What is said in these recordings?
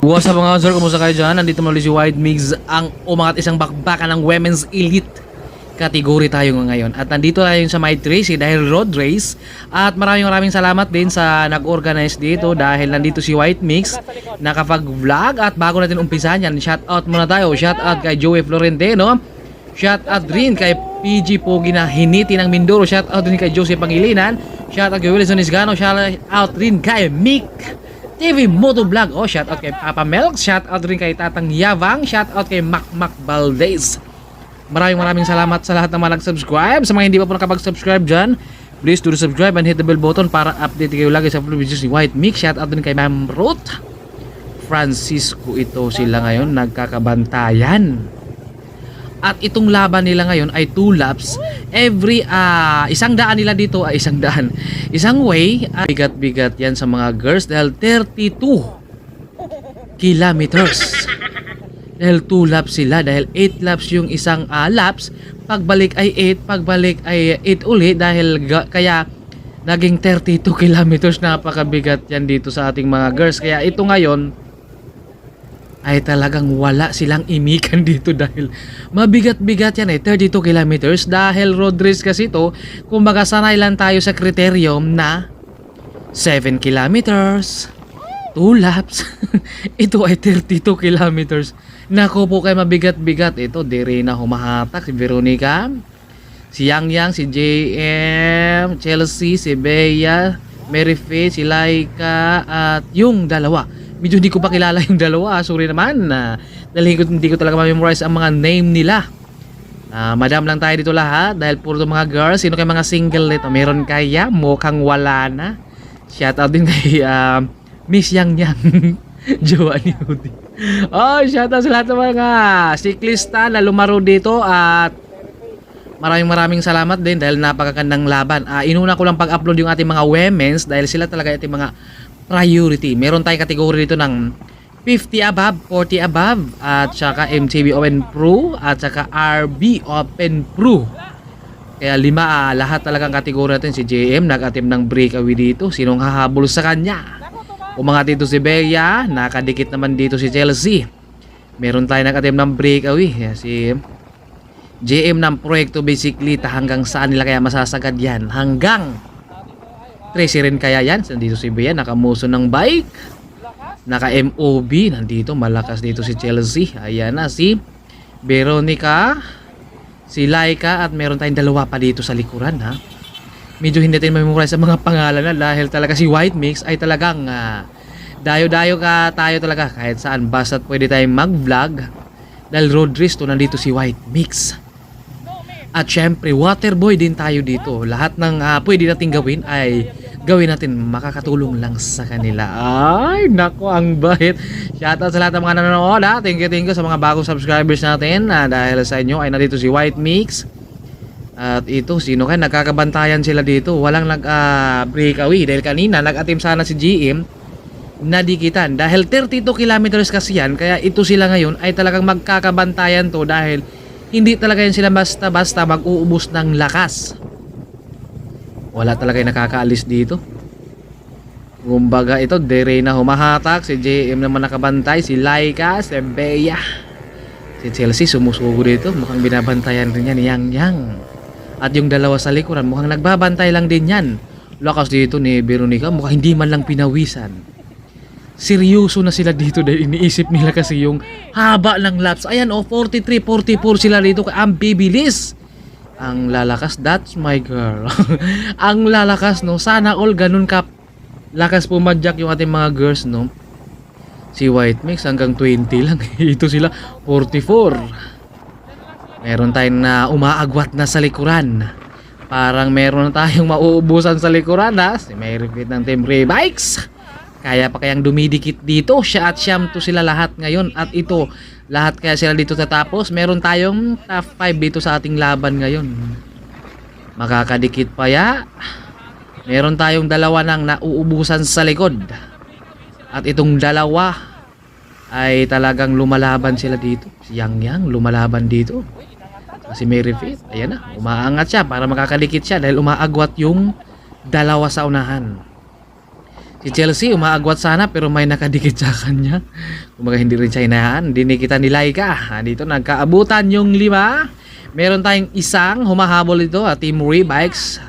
What's up mga sir, kumusta kayo dyan? Nandito muli si White Mix, ang umangat isang bakbakan ng Women's Elite category tayo ngayon. At nandito tayo sa My Tracy dahil road race. At maraming salamat din sa nag-organize dito dahil nandito si White Mix nakapag-vlog. At bago natin umpisahan yan, shout out muna tayo. Shout out kay Joey Florentino. Shout out rin kay PG Pogi na Hiniti ng Mindoro. Shout out din kay Jose Pangilinan. Shout out kay Wilson Isgano. Shout out rin kay Mick TV Motovlog. Oh, shout out kay Papa Melks. Shout out rin kay Tatang Yavang. Shout out kay Mac Valdez. Maraming salamat sa lahat ng mga nag-subscribe. Sa mga hindi pa po nakapag-subscribe dyan, please do subscribe and hit the bell button para update kayo lagi sa videos ni White Mix. Shout out din kay Ma'am Ruth Francisco. Ito sila ngayon nagkakabantayan. At itong laban nila ngayon ay 2 laps. Every isang daan nila dito ay isang daan. Isang way, bigat-bigat yan sa mga girls dahil 32 kilometers. Dahil 2 laps sila, dahil 8 laps yung isang laps, pagbalik ay 8, pagbalik ay 8 uli dahil kaya naging 32 kilometers. Napakabigat yan dito sa ating mga girls. Kaya ito ngayon ay talagang wala silang imikan dito dahil mabigat-bigat yan 32 kilometers dahil road race kasi ito. Kumbaga sanay lang tayo sa kriterium na 7 kilometers 2 laps. Ito ay 32 kilometers. Naku po kay mabigat-bigat ito. Dire na humahatak si Veronica, si Yang, si JM, Chelsea, si Bea, Mary Faye, si Laika at yung dalawa. Medyo hindi ko pa kilala yung dalawa. Sorry naman. Dahil hindi ko talaga ma-memorize ang mga name nila. Madam lang tayo dito lahat. Dahil puro mga girls. Sino kay mga single nito? Meron kaya? Mukhang wala na. Shout out din kay Miss Yang. Jowa ni Udi. Oh, shout out sa lahat ng mga siklista na lumaro dito. At maraming salamat din dahil napakagandang laban. Inuna ko lang pag-upload yung ating mga women's dahil sila talaga ating mga priority. Meron tayong kategory dito ng 50 above, 40 above, at saka MTB Open Pro, at saka RB Open Pro. Kaya 5 lahat talagang kategory natin. Si JM nag-attempt ng breakaway dito. Sinong hahabol sa kanya? Umangat dito si Bea, nakadikit naman dito si Chelsea. Meron tayong nag-attempt ng breakaway. Si JM ng proyekto basically hanggang saan nila kaya masasagad yan? Hanggang Tracy rin kaya yan. Nandito si Bea, nakamuso ng bike, naka MOB, nandito malakas dito si Chelsea. Ayan na si Veronica, si Laika, at meron tayong dalawa pa dito sa likuran ha. Medyo hindi natin memorize sa mga pangalan na dahil talaga si White Mix ay talagang dayo-dayo ka tayo talaga kahit saan basta't pwede tayong mag-vlog dahil road race to. Nandito si White Mix. At syempre, waterboy din tayo dito. Lahat ng pwede natin gawin ay gawin natin, makakatulong lang sa kanila. Ay, nako, ang bait. Shoutout sa lahat ng mga nanonood ha. Thank you sa mga bagong subscribers natin. Dahil sa inyo ay nandito si White Mix. At ito, sino kaya? Nagkakabantayan sila dito. Walang breakaway. Dahil kanina, nag-attempt sana si GM nadikitan. Dahil 32 kilometers kasi yan. Kaya ito sila ngayon ay talagang magkakabantayan to dahil hindi talaga yan sila basta-basta mag-uubos ng lakas. Wala talaga yung nakakaalis dito. Kumbaga ito, dire na humahatak. Si JM naman nakabantay. Si Laika, si Bea, si Chelsea sumusugo dito. Mukhang binabantayan rin yan ni Yang. At yung dalawa sa likuran, mukhang nagbabantay lang din yan. Lakas dito ni Veronica. Mukhang hindi man lang pinawisan. Seryoso na sila dito dahil iniisip nila kasi yung haba ng laps. Ayan 43, 44 sila dito. Ang bibilis. Ang lalakas. That's my girl. Ang lalakas, no. Sana all ganun ka lakas pumadyak yung ating mga girls, no. Si White Mix hanggang 20 lang. Ito sila 44. Meron tayong na umaagwat na sa likuran. Parang meron tayong mauubusan sa likuran ha. Si Mary Fit ng Team Ray Bikes. Kaya pa kayang dumidikit dito. Siya at siyam to sila lahat ngayon. At ito, lahat kaya sila dito tatapos. Meron tayong top 5 dito sa ating laban ngayon. Makakadikit pa ya. Meron tayong dalawa nang nauubusan sa likod. At itong dalawa ay talagang lumalaban sila dito. Si Yang lumalaban dito. Si Mary Faith, ayan na, umaangat siya para makakadikit siya dahil umaagwat yung dalawa sa unahan. Si Chelsea umaagwat sana pero may nakadikit sa kanya. Kumbaga hindi rin siya hinayaan. Dinikita ni Laika. Dito nagkaabutan yung 5. Meron tayong isang humahabol dito, Team Rebikes.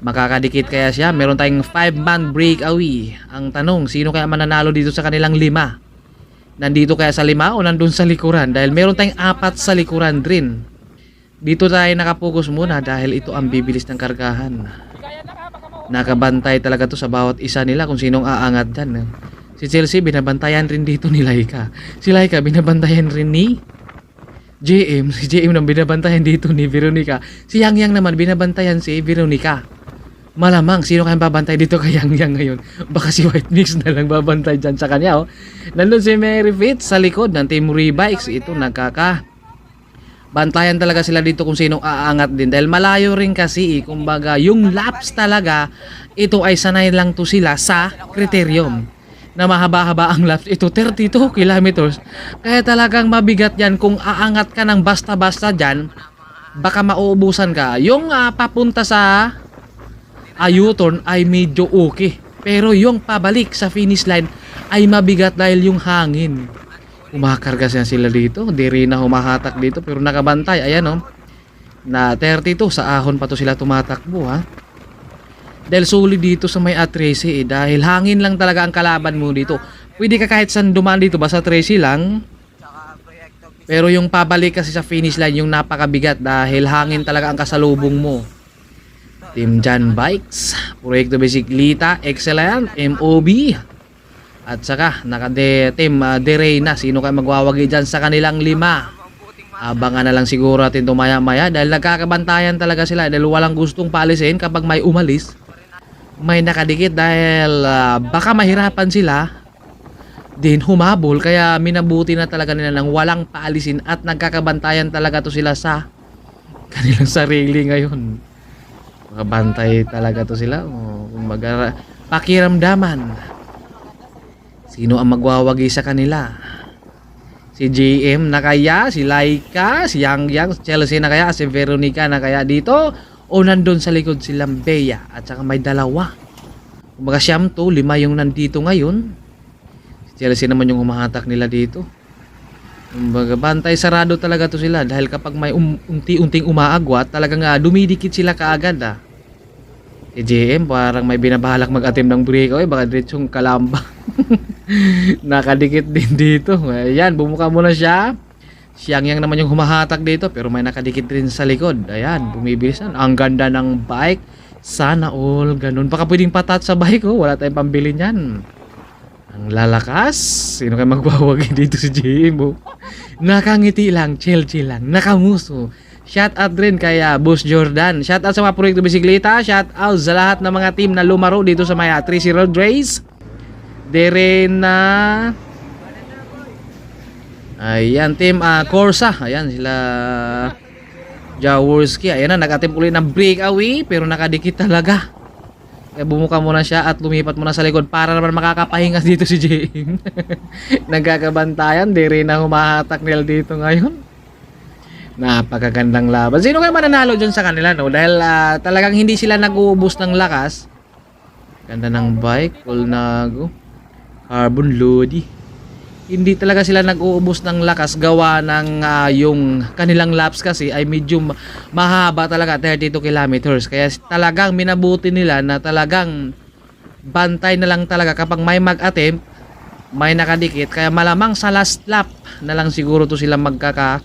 Makakadikit kaya siya. Meron tayong 5-man breakaway. Ang tanong, sino kaya mananalo dito sa kanilang 5? Nandito kaya sa 5 o nandun sa likuran? Dahil meron tayong 4 sa likuran rin. Dito tayo nakapokus muna dahil ito ang bibilis ng kargahan. Nakabantay talaga to sa bawat isa nila kung sinong aangat dyan. Si Chelsea binabantayan rin dito ni Laika. Si Laika binabantayan rin ni JM. Si JM nang binabantayan dito ni Veronica. Si Yang Yang naman binabantayan si Veronica. Malamang sino kaya babantay dito kay Yang Yang ngayon? Baka si White Mix na lang babantay dyan sa kanya. Nandun si Mary Fitz sa likod ng Team Rebikes. Ito bantayan talaga sila dito kung sinong aangat din dahil malayo rin kasi kumbaga yung laps talaga ito ay sanay lang to sila sa criterium na mahaba-haba ang laps, ito 32 kilometers kaya talagang mabigat yan kung aangat ka ng basta-basta dyan, baka mauubusan ka. Yung papunta sa U-turn ay medyo okay pero yung pabalik sa finish line ay mabigat dahil yung hangin. Umakarga sila dito. Di rin na humahatak dito. Pero nakabantay. Ayan na 32. Sa ahon pa to sila tumatakbo Dahil sulit dito sa may A13 dahil hangin lang talaga ang kalaban mo dito. Pwede ka kahit saan dumaan dito. Basta 13 lang. Pero yung pabalik kasi sa finish line yung napakabigat dahil hangin talaga ang kasalubong mo. Team Jan Bikes. Proyekto Bisikleta. Excellent. MOB. At saka, Team Dereyna, sino kayo magwawagi dyan sa kanilang 5? Abangan na lang siguro natin tumaya-maya dahil nagkakabantayan talaga sila dahil walang gustong paalisin kapag may umalis. May nakadikit dahil baka mahirapan sila din humabol kaya minabuti na talaga nila ng walang paalisin at nagkakabantayan talaga to sila sa kanilang sarili ngayon. Makabantay talaga to sila. Pakiramdaman. Sino ang magwawagi sa kanila? Si JM na kaya? Si Laika? Si Yang Yang? Si Chelsea na kaya? Si Veronica na kaya dito? O nandun sa likod si Lambeya? At saka may 2. Kumbaga siyam to, 5 yung nandito ngayon. Si Chelsea naman yung humahatak nila dito. Kumbaga bantay sarado talaga to sila. Dahil kapag may unti-unting umaagwat, talagang dumidikit sila kaagad Si JM parang may binabalak mag-attempt ng breakaway. Baka diretsong kalamba. Nakadikit din dito. Ayan, bumuka muna siya. Siyang Yang naman yung humahatak dito pero may nakadikit rin sa likod. Ayan, bumibilisan. Ang ganda ng bike. Sana all ganun. Baka pwedeng patat sa bike. Wala tayong pambili niyan. Ang lalakas. Sino kayo magwawagi dito si JM? Nakangiti lang, chill lang, nakamuso. Shout out rin kay Boss Jordan. Shout out sa mga proyekto bisikleta. Shout out sa lahat ng mga team na lumaro dito sa may 3C Road Race. Derena. Ayan, team Corsa. Ayan sila Jaworski. Ayan na, nag-attempt ulit ng breakaway pero nakadikit talaga. Kaya bumuka muna siya at lumipat muna sa likod para naman makakapahinga dito si JM. Nagkakabantayan. Derena humahatak nila dito ngayon. Napakagandang laban. Sino kaya mananalo dyan sa kanila? Dahil talagang hindi sila nag-uubos ng lakas. Ganda ng bike. Colnago. Carbon Lodi. Hindi talaga sila nag-uubos ng lakas gawa ng yung kanilang laps kasi ay medyo mahaba talaga, 32 kilometers. Kaya talagang minabuti nila na talagang bantay na lang talaga kapag may mag-attempt, may nakadikit. Kaya malamang sa last lap na lang siguro to sila magkakaalaman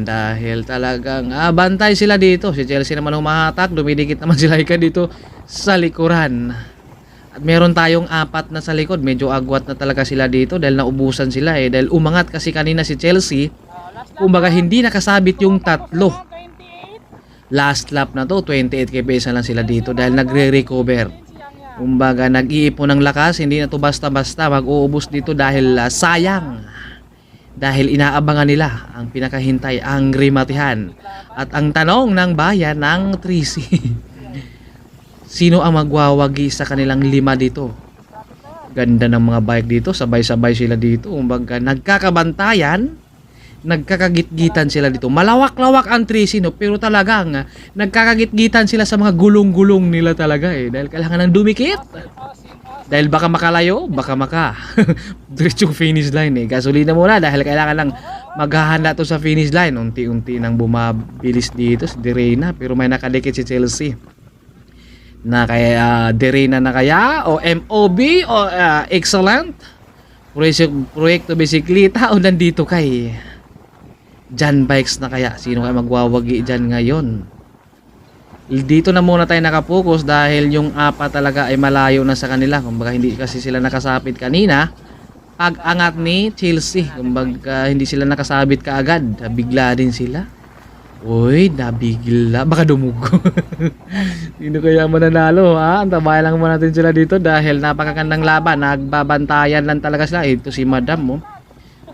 dahil talagang bantay sila dito. Si Chelsea naman humahatak, dumidikit naman sila dito sa likuran. At meron tayong 4 na sa likod. Medyo agwat na talaga sila dito dahil naubusan sila dahil umangat kasi kanina si Chelsea. Kumbaga hindi nakasabit yung 3. Last lap na to, 28 kps na lang sila dito dahil nagre-recover. Kumbaga nag-iipon ng lakas. Hindi na to basta-basta mag-uubos dito dahil sayang. Dahil inaabangan nila ang pinakahintay, ang rematihan. At ang tanong ng bayan ng 3C. Sino ang magwawagi sa kanilang 5 dito? Ganda ng mga bike dito. Sabay-sabay sila dito. Kumbaga nagkakabantayan. nagkakagitgitan sila dito. Malawak-lawak ang Tracy, no? Pero talagang nagkakagitgitan sila sa mga gulong-gulong nila talaga eh. Dahil kailangan ng dumikit. Dahil baka makalayo, baka diretsong finish line eh. Gasolina muna dahil kailangan lang maghahanda to sa finish line. Unti-unti nang bumabilis dito si Derena, pero may nakadikit si Chelsea. Na kaya Derena na kaya o MOB o excellent proyekto bisikleta o nandito kay John Bikes na kaya? Sino kaya magwawagi dyan ngayon? Dito na muna tayo nakapokus dahil yung apa talaga ay malayo na sa kanila. Kumbaga hindi kasi sila nakasapit kanina. Pag-angat ni Chelsea, kumbaga hindi sila nakasabit kaagad. Bigla din sila. Uy, nabigla. Baka dumugo. Sino kaya mananalo ha? Antabayan lang muna natin sila dito dahil napakagandang laban. Nagbabantayan lang talaga sila. Ito si Madam mo.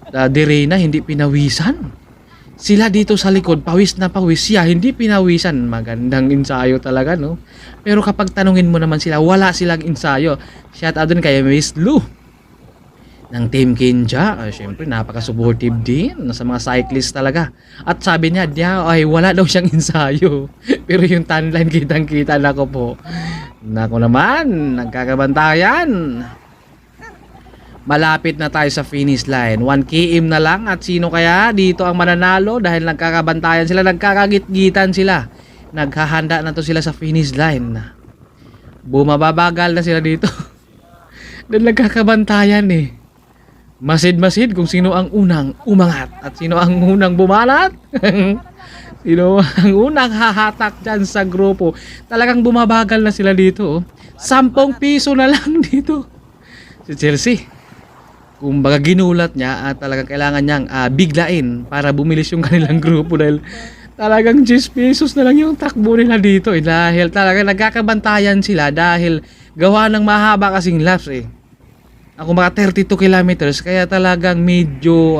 Derena hindi pinawisan. Sila dito sa likod, pawis na pawis. Siya, hindi pinawisan. Magandang ensayo talaga, no? Pero kapag tanungin mo naman sila, wala silang ensayo. Shout out dun kay Miss Lou ng Team Kinja. Siyempre, napaka-supportive din sa mga cyclist talaga. At sabi niya, ay wala daw siyang ensayo. Pero yung timeline, kitang-kita na ko po. Nako naman, nagkakabantayan. Malapit na tayo sa finish line. 1 km na lang at sino kaya dito ang mananalo dahil nagkakabantayan sila, nagkakagitgitan sila. Naghahanda na to sila sa finish line. Bumababagal na sila dito. Dahil nagkakabantayan eh. Masid-masid kung sino ang unang umangat at sino ang unang bumanat. Sino ang unang hahatak dyan sa grupo. Talagang bumabagal na sila dito. 10 piso na lang dito. Si Chelsea, kumbaga ginulat niya at talagang kailangan niyang biglain para bumilis yung kanilang grupo dahil talagang 10 pesos na lang yung takbo nila dito eh, dahil talagang nagkakabantayan sila dahil gawa ng mahaba kasing laps eh. Ako mga 32 kilometers kaya talagang medyo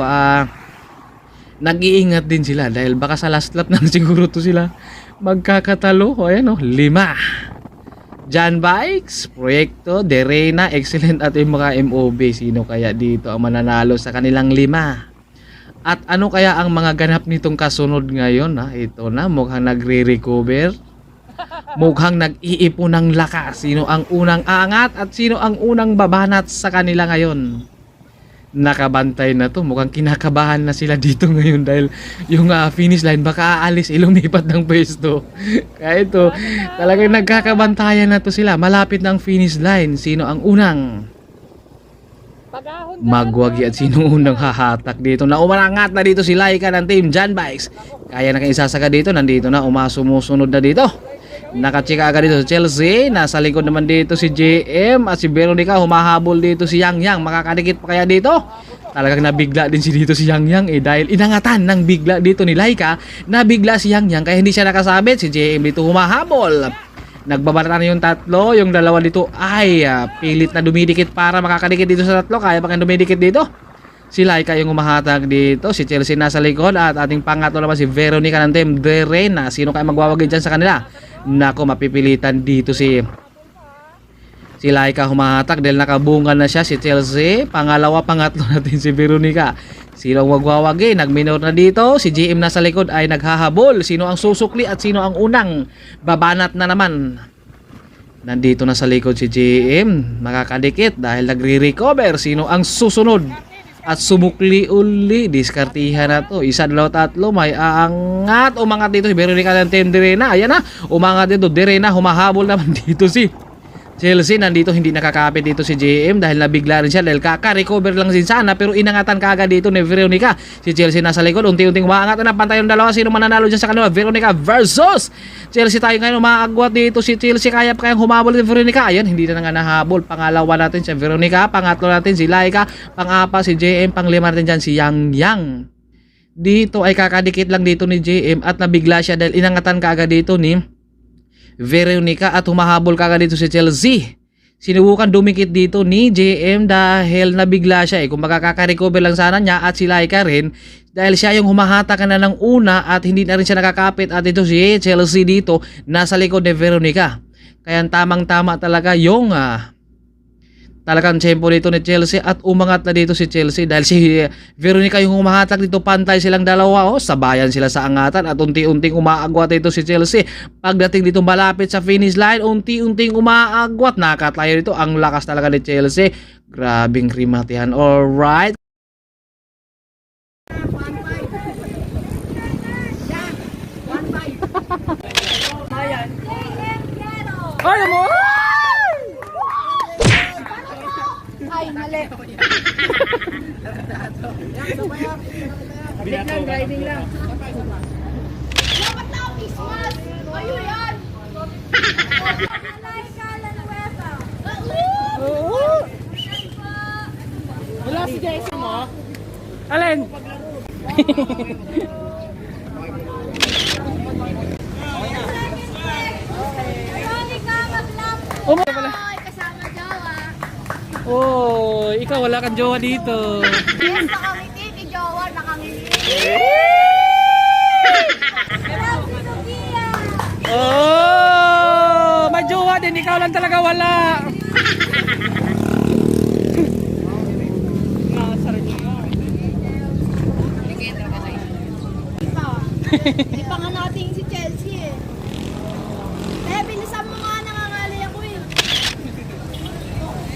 nag-iingat din sila dahil baka sa last lap na siguro to sila magkakatalo. O ayan o, 5. John Bikes, Proyekto, Derena, Excellent at yung mga MOB. Sino kaya dito ang mananalo sa kanilang 5? At ano kaya ang mga ganap nitong kasunod ngayon? Ito na, mukhang nagre-recover. Mukhang nag-iipon ng lakas. Sino ang unang aangat at sino ang unang babanat sa kanila ngayon? Nakabantay na to. Mukhang kinakabahan na sila dito ngayon dahil yung finish line baka aalis lumipat ng pwesto. Kaya ito, talagang nagkakabantayan na to sila. Malapit ng finish line. Sino ang unang magwagi at sino unang hahatak dito? Na umanangat na dito si Laika ng Team John Bikes. Kaya na kaisasaka dito. Nandito na, sumusunod na dito. Nakachika agad dito si Chelsea. Nasa likod naman dito si JM at si Veronica. Humahabol dito si Yang Yang. Makakadikit pa kaya dito? Talagang nabigla din dito si Yang Yang dahil inangatan ng bigla dito ni Laika. Nabigla si Yang Yang kaya hindi siya nakasabit. Si JM dito humahabol. Nagbabarata na yung tatlo. Yung dalawa dito ay pilit na dumidikit para makakadikit dito sa tatlo. Kaya pa kaya dumidikit dito? Si Laika yung umahatag dito. Si Chelsea nasa likod. At ating pangatlo naman si Veronica ng Team Derena. Sino kaya magwawagi dyan sa kanila? Nako, mapipilitan dito si Laika humahatak dahil nakabunga na siya. Si Chelsea, pangalawa, pangatlo natin si Veronica. Sino ang magwawagi? Nagminor na dito. Si GM nasa likod ay naghahabol. Sino ang susukli at sino ang unang babanat na naman? Nandito na sa likod si GM. Makakadikit dahil nagre-recover. Sino ang susunod? At sumukli uli, diskartihan na to. 1, 2, 3, may aangat. Umangat dito si Veronica ng Team Derena. Ayan na, umangat dito. Derena, humahabol naman dito si Chelsea. Nandito hindi nakakapit dito si JM dahil nabigla rin siya dahil kaka-recover lang din sana pero inangatan kaagad dito ni Veronica. Si Chelsea nasa likod, unti-unting umaangat na pantay yung dalawa. Sino mananalo dyan sa kanila? Veronica versus Chelsea. Tayo ngayon umaagwat dito si Chelsea. Kaya pa kayang humabol ni Veronica. Ayan, hindi na nga nahabol. Pangalawa natin si Veronica, pangatlo natin si Laika, pang-apa si JM, pang-5 natin dyan si Yang Yang. Dito ay kakadikit lang dito ni JM at nabigla siya dahil inangatan kaagad dito ni Veronica at humahabol kaagad dito si Chelsea. Sinubukan dumikit dito ni JM dahil nabigla siya kung makakaka-recover lang sana niya at si Laika rin dahil siya yung humahatak na ng una at hindi na rin siya nakakapit at ito si Chelsea dito nasa likod ni Veronica. Kaya tamang-tama talaga yung talagang tiyempo dito ni Chelsea at umangat na dito si Chelsea dahil si Veronica yung umahatak dito, pantay silang dalawa, oh, sabayan sila sa angatan at unti-unting umaagwat dito si Chelsea. Pagdating dito malapit sa finish line, unti-unting umaagwat, nakatayo dito, ang lakas talaga ni Chelsea, grabing rimatihan. Alright. Ay mo! Ay, mali. Driving lang. Dapat na Christmas! Kayo yan! Alay ka lang nueva. Wala si Jason mo? Alin? Veronica, mag-love po. Oh, pala. Oy, kasama jowa. Oh, ikaw wala kang jowa dito. Yes, nakangiti ni jowa, nakangiti. Love si Sofia. Oh, may jowa din, ikaw lang talaga wala.